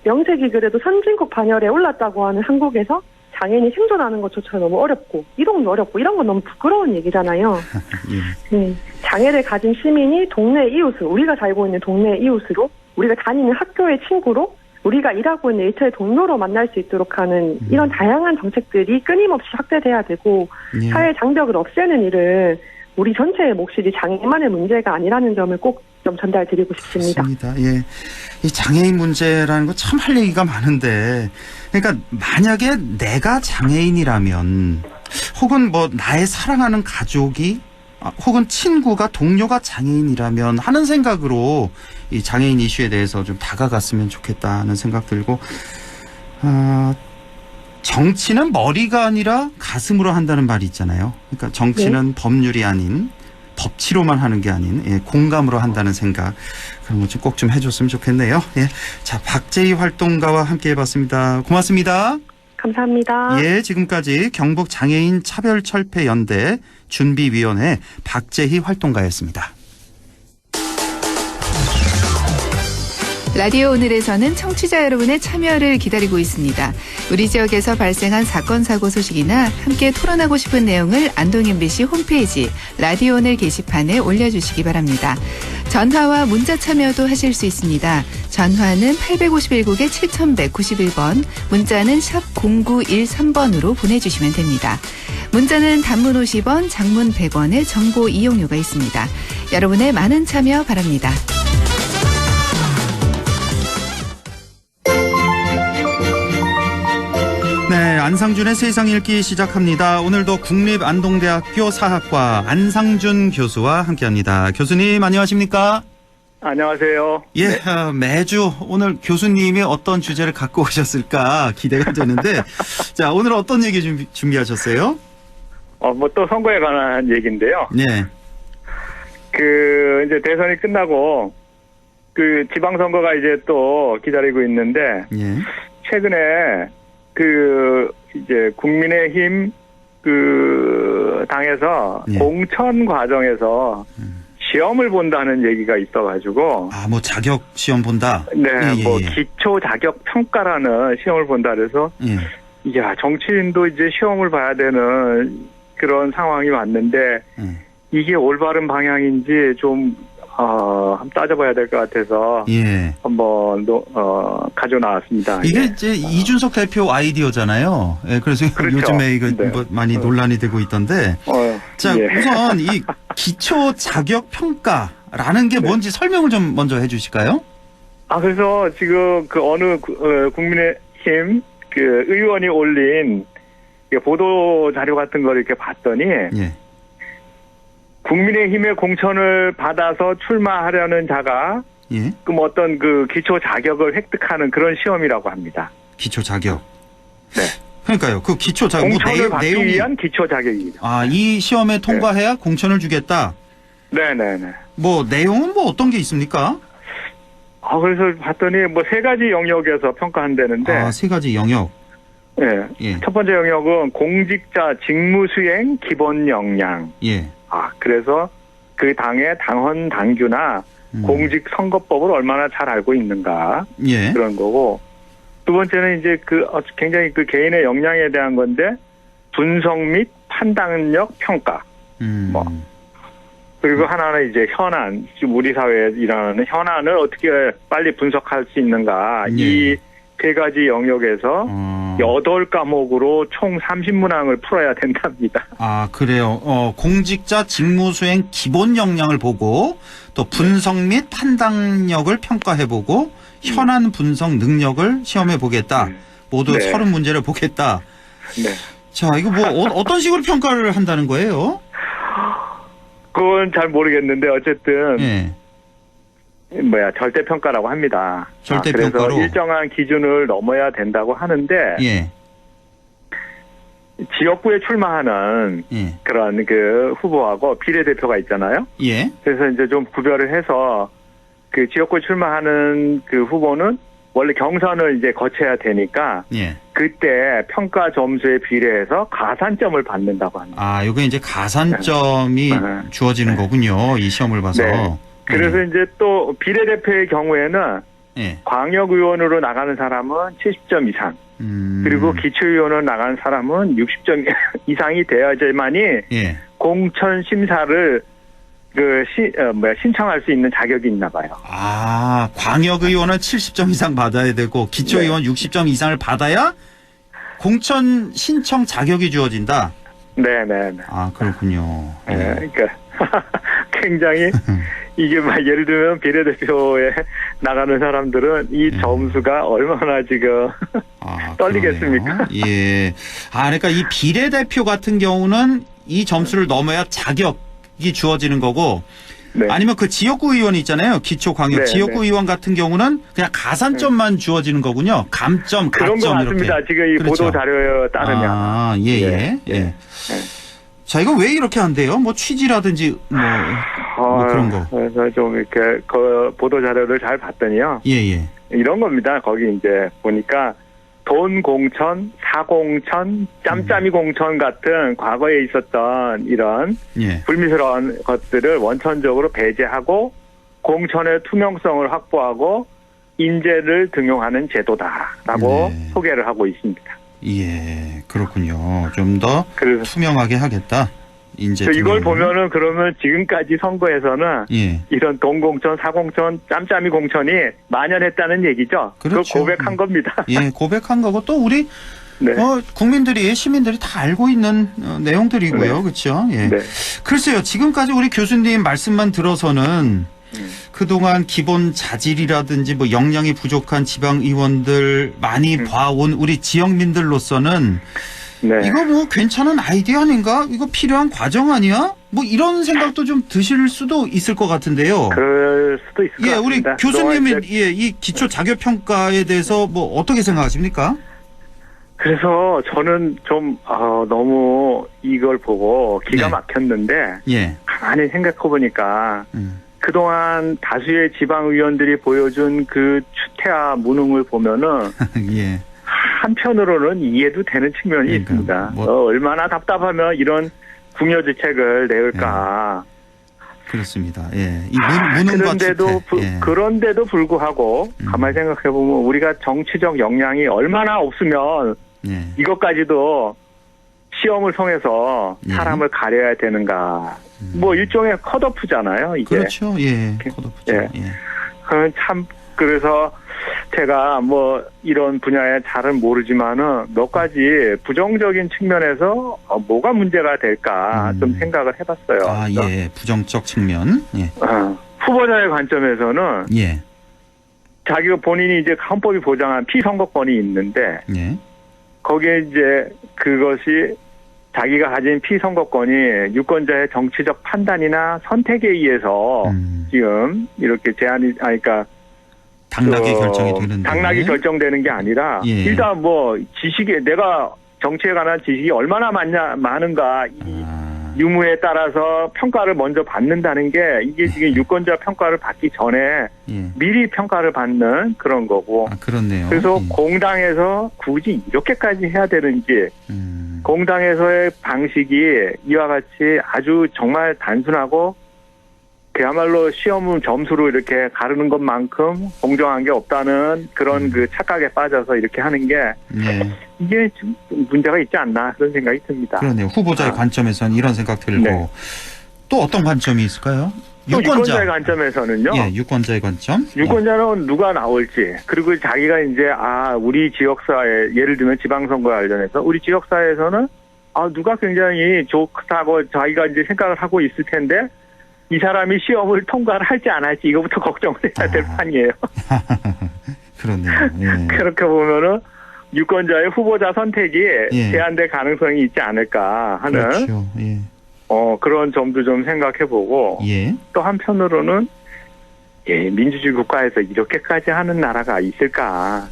명색이 그래도 선진국 반열에 올랐다고 하는 한국에서 장애인이 생존하는 것조차 너무 어렵고 이동도 어렵고 이런 건 너무 부끄러운 얘기잖아요. 네, 장애를 가진 시민이 동네 이웃으로 우리가 살고 있는 동네 이웃으로 우리가 다니는 학교의 친구로 우리가 일하고 있는 일터의 동료로 만날 수 있도록 하는 이런 다양한 정책들이 끊임없이 확대돼야 되고 사회 장벽을 없애는 일을 우리 전체의 몫이지 장애인만의 문제가 아니라는 점을 꼭 좀 전달드리고 싶습니다. 그렇습니다. 예, 이 장애인 문제라는 거 참 할 얘기가 많은데, 그러니까 만약에 내가 장애인이라면, 혹은 뭐 나의 사랑하는 가족이, 혹은 친구가 동료가 장애인이라면 하는 생각으로 이 장애인 이슈에 대해서 좀 다가갔으면 좋겠다는 생각 들고, 정치는 머리가 아니라 가슴으로 한다는 말이 있잖아요. 그러니까 정치는 법률이 아닌 법치로만 하는 게 아닌 공감으로 한다는 생각 그런 것 좀 꼭 좀 해줬으면 좋겠네요. 예, 자 박재희 활동가와 함께 해봤습니다. 고맙습니다. 감사합니다. 예, 지금까지 경북 장애인 차별철폐연대 준비위원회 박재희 활동가였습니다. 라디오 오늘에서는 청취자 여러분의 참여를 기다리고 있습니다. 우리 지역에서 발생한 사건 사고 소식이나 함께 토론하고 싶은 내용을 안동 MBC 홈페이지 라디오 오늘 게시판에 올려주시기 바랍니다. 전화와 문자 참여도 하실 수 있습니다. 전화는 851국에 7191번, 문자는 샵 0913번으로 보내주시면 됩니다. 문자는 단문 50원, 장문 100원의 정보 이용료가 있습니다. 여러분의 많은 참여 바랍니다. 네, 안상준의 세상 읽기 시작합니다. 오늘도 국립안동대학교 사학과 안상준 교수와 함께합니다. 교수님 안녕하십니까? 안녕하세요. 예, 매주 오늘 교수님이 어떤 주제를 갖고 오셨을까 기대가 되는데 자, 오늘 어떤 얘기 준비하셨어요? 뭐 또 선거에 관한 얘기인데요. 네. 이제 대선이 끝나고 지방선거가 이제 또 기다리고 있는데 최근에 이제 국민의힘 당에서 공천 과정에서 시험을 본다는 얘기가 있어가지고. 뭐 자격 시험 본다? 네, 기초 자격 평가라는 시험을 본다 그래서. 이야, 정치인도 이제 시험을 봐야 되는 그런 상황이 왔는데, 이게 올바른 방향인지 좀, 한번 따져봐야 될 것 같아서 한번 가져 나왔습니다. 이게 이제 이준석 대표 아이디어잖아요. 예, 그래서 그렇죠. 요즘에 이거 뭐 많이 논란이 되고 있던데. 자, 우선 이 기초 자격 평가라는 게 뭔지 설명을 좀 먼저 해주실까요? 그래서 지금 어느 국민의힘 의원이 올린 보도 자료 같은 걸 이렇게 봤더니. 국민의힘의 공천을 받아서 출마하려는 자가 그럼 어떤 기초 자격을 획득하는 그런 시험이라고 합니다. 기초 자격. 네. 그러니까요. 그 기초 자격 공천을 받기 위한 기초 자격입니다. 이 시험에 통과해야 공천을 주겠다. 네네네. 뭐 내용은 뭐 어떤 게 있습니까? 그래서 봤더니 뭐 3가지 영역에서 평가한다는데. 3가지 영역. 네. 첫 번째 영역은 공직자 직무 수행 기본 역량. 그래서 그 당의 당헌 당규나 공직선거법을 얼마나 잘 알고 있는가 그런 거고, 두 번째는 이제 굉장히 개인의 역량에 대한 건데 분석 및 판단력 평가. 뭐. 그리고 하나는 이제 현안, 지금 우리 사회에 일어나는 현안을 어떻게 빨리 분석할 수 있는가. 이 세 가지 영역에서 8과목으로 총 30문항을 풀어야 된답니다. 아, 그래요. 공직자 직무수행 기본 역량을 보고 또 분석 및 판단력을 평가해보고 현안 분석 능력을 시험해보겠다. 모두 30문제를 보겠다. 네. 자, 이거 뭐 어떤 식으로 평가를 한다는 거예요? 그건 잘 모르겠는데 어쨌든 절대평가라고 합니다. 절대평가로. 그래서 일정한 기준을 넘어야 된다고 하는데 지역구에 출마하는 그런 그 후보하고 비례대표가 있잖아요. 그래서 이제 좀 구별을 해서 그 지역구에 출마하는 그 후보는 원래 경선을 이제 거쳐야 되니까 그때 평가 점수에 비례해서 가산점을 받는다고 합니다. 아, 이게 이제 가산점이 주어지는 거군요. 이 시험을 봐서. 네. 그래서 이제 또 비례대표의 경우에는 광역의원으로 나가는 사람은 70점 이상, 그리고 기초의원으로 나가는 사람은 60점 이상이 되어야지만이 공천 심사를 신청할 수 있는 자격이 있나 봐요. 아, 광역의원은 70점 이상 받아야 되고 기초의원 60점 이상을 받아야 공천 신청 자격이 주어진다. 네네. 아, 그렇군요. 그러니까 굉장히 이게 막 예를 들면 비례대표에 나가는 사람들은 이 점수가 얼마나 지금 떨리겠습니까? 예. 아, 그러니까 이 비례대표 같은 경우는 이 점수를 넘어야 자격이 주어지는 거고, 아니면 그 지역구 의원 있잖아요. 기초광역 지역구 의원 같은 경우는 그냥 가산점만 주어지는 거군요. 감점, 그런 가점 거 같습니다. 이렇게. 지금 이 보도 자료에 따르면. 아, 예. 자, 이거 왜 이렇게 한대요? 뭐 취지라든지 뭐 그런 거. 그래서 좀 이렇게 그 보도 자료를 잘 봤더니요. 이런 겁니다. 거기 이제 보니까 돈 공천, 사공천, 짬짬이 공천 같은 과거에 있었던 이런 불미스러운 것들을 원천적으로 배제하고 공천의 투명성을 확보하고 인재를 등용하는 제도다라고 소개를 하고 있습니다. 예, 그렇군요. 좀 더 투명하게 하겠다. 인재 이걸 보면은 그러면 지금까지 선거에서는 이런 돈공천, 사공천, 짬짬이 공천이 만연했다는 얘기죠. 그렇죠. 그걸 고백한 겁니다. 예, 고백한 거고 또 우리 국민들이 시민들이 다 알고 있는 내용들이고요. 그렇죠? 예. 글쎄요. 지금까지 우리 교수님 말씀만 들어서는 그동안 기본 자질이라든지 뭐 역량이 부족한 지방의원들 많이 봐온 우리 지역민들로서는 이거 뭐 괜찮은 아이디어 아닌가? 이거 필요한 과정 아니야? 뭐 이런 생각도 좀 드실 수도 있을 것 같은데요. 그럴 수도 있을 것 같습니다. 우리 교수님이 이 기초 자격 평가에 대해서 뭐 어떻게 생각하십니까? 그래서 저는 좀 너무 이걸 보고 기가 막혔는데 가만히 생각해 보니까 그동안 다수의 지방의원들이 보여준 그 추태와 무능을 보면은 한편으로는 이해도 되는 측면이 있습니다. 얼마나 답답하면 이런 궁여지책을 내을까. 그렇습니다. 이 무능과 그런데도 불구하고 가만히 생각해 보면 우리가 정치적 역량이 얼마나 없으면 이것까지도 시험을 통해서 사람을 가려야 되는가. 뭐 일종의 컷오프잖아요. 이게. 그렇죠. 컷오프죠. 참 그래서 제가 뭐 이런 분야에 잘은 모르지만은 몇 가지 부정적인 측면에서 뭐가 문제가 될까 좀 생각을 해봤어요. 부정적 측면. 후보자의 관점에서는 자기가 본인이 이제 헌법이 보장한 피선거권이 있는데 거기에 이제 그것이 자기가 가진 피선거권이 유권자의 정치적 판단이나 선택에 의해서 지금 이렇게 그러니까 당락이 결정이 되는데. 당락이 결정되는 게 아니라 일단 뭐 지식에 내가 정치에 관한 지식이 얼마나 많은가 이 유무에 따라서 평가를 먼저 받는다는 게 이게 지금 유권자 평가를 받기 전에 미리 평가를 받는 그런 거고. 그렇네요. 그래서 공당에서 굳이 이렇게까지 해야 되는지 공당에서의 방식이 이와 같이 아주 정말 단순하고 그야말로 시험 점수로 이렇게 가르는 것만큼 공정한 게 없다는 그런 그 착각에 빠져서 이렇게 하는 게 이게 좀 문제가 있지 않나 그런 생각이 듭니다. 그러네요. 후보자의 관점에서는 이런 생각 들고 또 어떤 관점이 있을까요? 유권자의 관점에서는요. 예, 유권자의 관점. 유권자는 누가 나올지 그리고 자기가 이제 우리 지역사회 예를 들면 지방선거 관련해서 우리 지역사회에서는 누가 굉장히 좋다고 자기가 이제 생각을 하고 있을 텐데 이 사람이 시험을 통과를 할지 안 할지 이거부터 걱정을 해야 될 판이에요. 그렇네요. 예. 그렇게 보면은 유권자의 후보자 선택이 제한될 가능성이 있지 않을까 하는 그렇죠. 예. 그런 점도 좀 생각해보고 또 한편으로는 민주주의 국가에서 이렇게까지 하는 나라가 있을까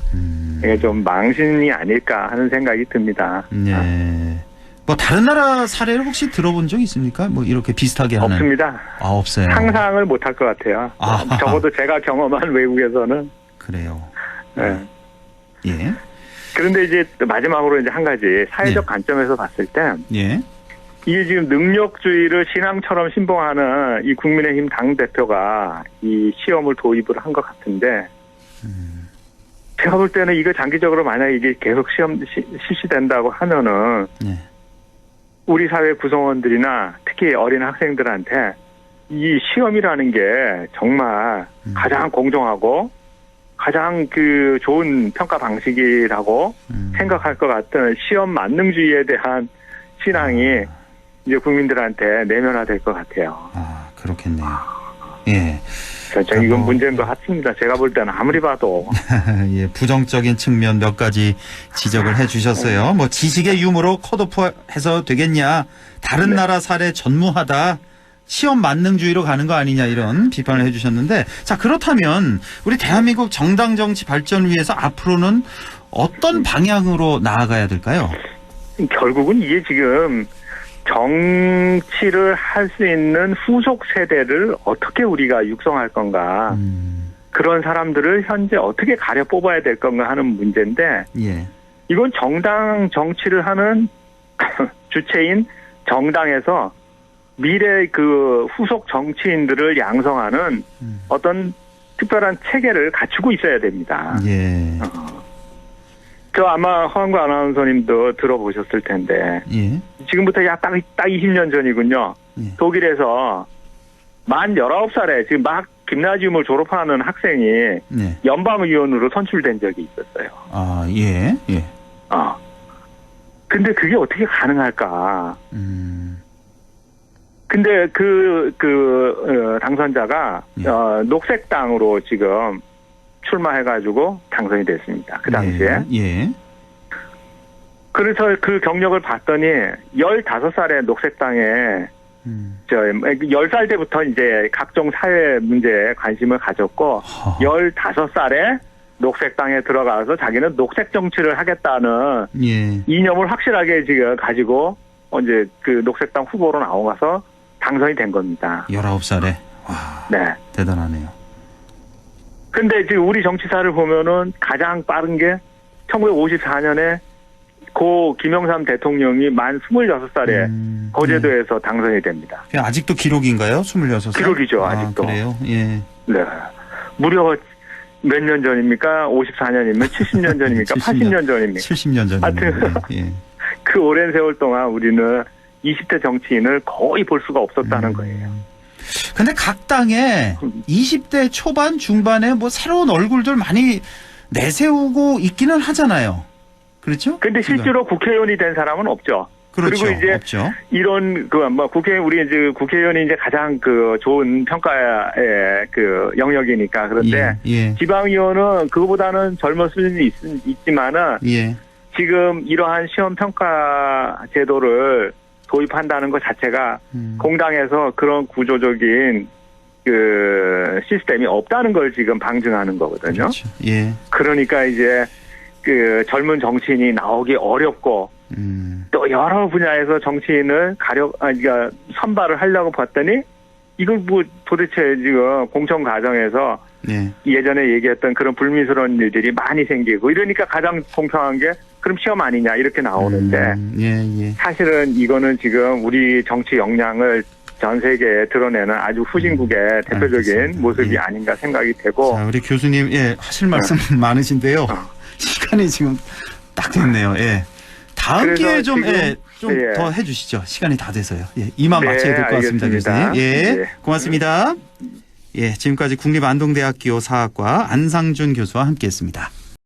이게 좀 망신이 아닐까 하는 생각이 듭니다. 네. 뭐 다른 나라 사례를 혹시 들어본 적 있습니까? 뭐 이렇게 비슷하게 하는? 없습니다. 없어요. 상상을 못할 것 같아요. 적어도 제가 경험한 외국에서는. 그래요. 네. 예. 그런데 이제 또 마지막으로 이제 한 가지 사회적 관점에서 봤을 때 이게 지금 능력주의를 신앙처럼 신봉하는 이 국민의힘 당대표가 이 시험을 도입을 한 것 같은데 제가 볼 때는 이거 장기적으로 만약에 이게 계속 시험 실시된다고 하면은 우리 사회 구성원들이나 특히 어린 학생들한테 이 시험이라는 게 정말 가장 공정하고 가장 그 좋은 평가 방식이라고 생각할 것 같은 시험 만능주의에 대한 신앙이 이제 국민들한테 내면화될 것 같아요. 그렇겠네요. 예. 저는 이건 문제인 것 같습니다. 제가 볼 때는 아무리 봐도. 예, 부정적인 측면 몇 가지 지적을 해 주셨어요. 뭐 지식의 유무로 컷오프해서 되겠냐. 다른 나라 사례 전무하다. 시험 만능주의로 가는 거 아니냐 이런 비판을 해 주셨는데 자 그렇다면 우리 대한민국 정당 정치 발전을 위해서 앞으로는 어떤 방향으로 나아가야 될까요? 결국은 이게 지금 정치를 할 수 있는 후속 세대를 어떻게 우리가 육성할 건가. 그런 사람들을 현재 어떻게 가려 뽑아야 될 건가 하는 문제인데 이건 정당 정치를 하는 주체인 정당에서 미래 그 후속 정치인들을 양성하는 어떤 특별한 체계를 갖추고 있어야 됩니다. 저 아마 허한구 아나운서님도 들어보셨을 텐데 지금부터 딱 20년 전이군요. 독일에서 만 19살에 지금 막 김나지움을 졸업하는 학생이 연방의원으로 선출된 적이 있었어요. 근데 그게 어떻게 가능할까? 근데 당선자가 녹색당으로 지금 출마해가지고 당선이 됐습니다. 그 당시에. 그래서 그 경력을 봤더니 15살에 녹색당에 10살 때부터 이제 각종 사회 문제에 관심을 가졌고 15살에 녹색당에 들어가서 자기는 녹색 정치를 하겠다는 이념을 확실하게 지금 가지고 이제 그 녹색당 후보로 나와서 당선이 된 겁니다. 19살에. 와. 대단하네요. 근데 지금 우리 정치사를 보면은 가장 빠른 게 1954년에 고 김영삼 대통령이 만 26살에 거제도에서 당선이 됩니다. 아직도 기록인가요? 26살? 기록이죠, 아직도. 그래요? 네. 무려 몇 년 전입니까? 54년이면 70년 전입니까? 80년 전입니까? 70년 전입니다. 하여튼 그 오랜 세월 동안 우리는 20대 정치인을 거의 볼 수가 없었다는 거예요. 근데 각 당에 20대 초반, 중반에 뭐 새로운 얼굴들 많이 내세우고 있기는 하잖아요. 그렇죠? 근데 실제로 국회의원이 된 사람은 없죠. 그렇죠. 그리고 이제 없죠. 이런 우리 이제 국회의원이 이제 가장 그 좋은 평가의 그 영역이니까 그런데 지방의원은 그거보다는 젊었을 수는 있지만은 지금 이러한 시험 평가 제도를 도입한다는 것 자체가 공당에서 그런 구조적인 그 시스템이 없다는 걸 지금 방증하는 거거든요. 그렇죠. 그러니까 이제 그 젊은 정치인이 나오기 어렵고 또 여러 분야에서 정치인을 그러니까 선발을 하려고 봤더니 이걸 뭐 도대체 지금 공천 과정에서 예전에 얘기했던 그런 불미스러운 일들이 많이 생기고 이러니까 가장 공평한 게 그럼 시험 아니냐 이렇게 나오는데 사실은 이거는 지금 우리 정치 역량을 전 세계에 드러내는 아주 후진국의 대표적인 알겠습니다. 모습이 예. 아닌가 생각이 되고. 자, 우리 교수님, 예, 하실 말씀 많으신데요. 시간이 지금 딱 됐네요. 예. 다음 기회에 좀, 예, 좀 더 해주시죠. 시간이 다 돼서요. 예, 이만 마쳐야 될 것 같습니다, 알겠습니다. 교수님. 예, 고맙습니다. 예, 지금까지 국립안동대학교 사학과 안상준 교수와 함께했습니다.